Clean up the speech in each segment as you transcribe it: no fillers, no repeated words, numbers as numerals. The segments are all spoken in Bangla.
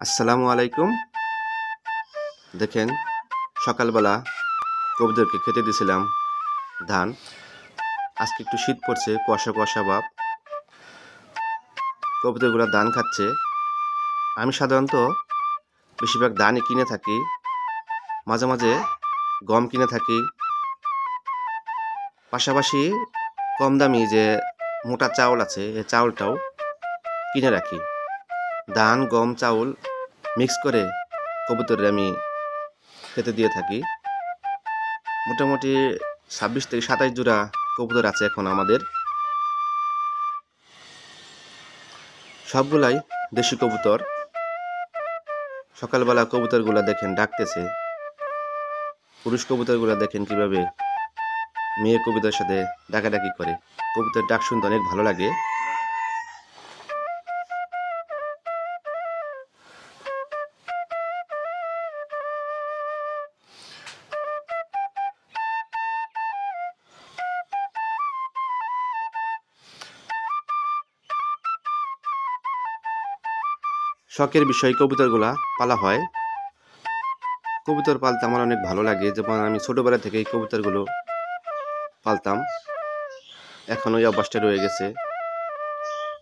আসসালামু আলাইকুম। দেখেন, সকালবেলা কবুতরকে খেতে দিয়েছিলাম ধান। আজকে একটু শীত পড়ছে, কুয়াশা কুয়াশা ভাব। কবুতরগুলো ধান খাচ্ছে। আমি সাধারণত বেশিরভাগ ধানই কিনে থাকি, মাঝে মাঝে গম কিনে থাকি, পাশাপাশি কম দামি যে মোটা চাউল আছে এই চাউলটাও কিনে রাখি। ধান, গম, চাউল মিক্স করে কবুতরের আমি খেতে দিয়ে থাকি। মোটামুটি 26 থেকে 27 জোড়া কবুতর আছে এখন আমাদের। সবগুলাই দেশি কবুতর। সকালবেলা কবুতরগুলা দেখেন ডাকতেছে। পুরুষ কবুতরগুলা দেখেন কিভাবে মেয়ে কবুতরের সাথে ডাকাডাকি করে। কবুতরের ডাক শুনতে অনেক ভালো লাগে। শখের বিষয় কবুতরগুলা পালা হয়। কবুতর পালতে আমার অনেক ভালো লাগে। যেমন আমি ছোটবেলা থেকেই কবুতরগুলো পালতাম, এখন ওই অভ্যাসটা রয়ে গেছে।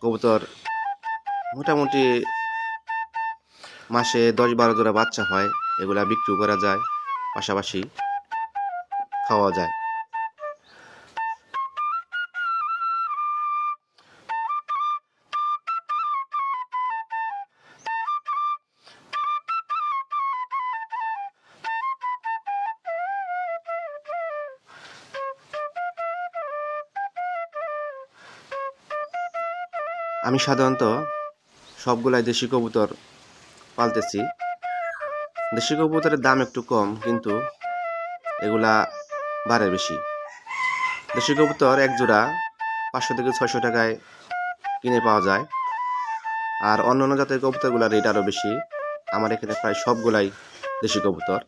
কবুতর মোটামুটি মাসে 10-12 জোড়া বাচ্চা হয়, এগুলা বিক্রি করা যায়, পাশাপাশি খাওয়া যায়। আমি সাধারণত সবগুলাই দেশি কবুতর পালতেছি। দেশি কবুতরের দাম একটু কম, কিন্তু এগুলা বাড়ে বেশি। দেশি কবুতর এক জোড়া 500 থেকে 600 টাকায় কিনে পাওয়া যায়। আর অন্যান্য জাতের কবুতরগুলোর রেট আরও বেশি। আমার এখানে প্রায় সবগুলাই দেশি কবুতর।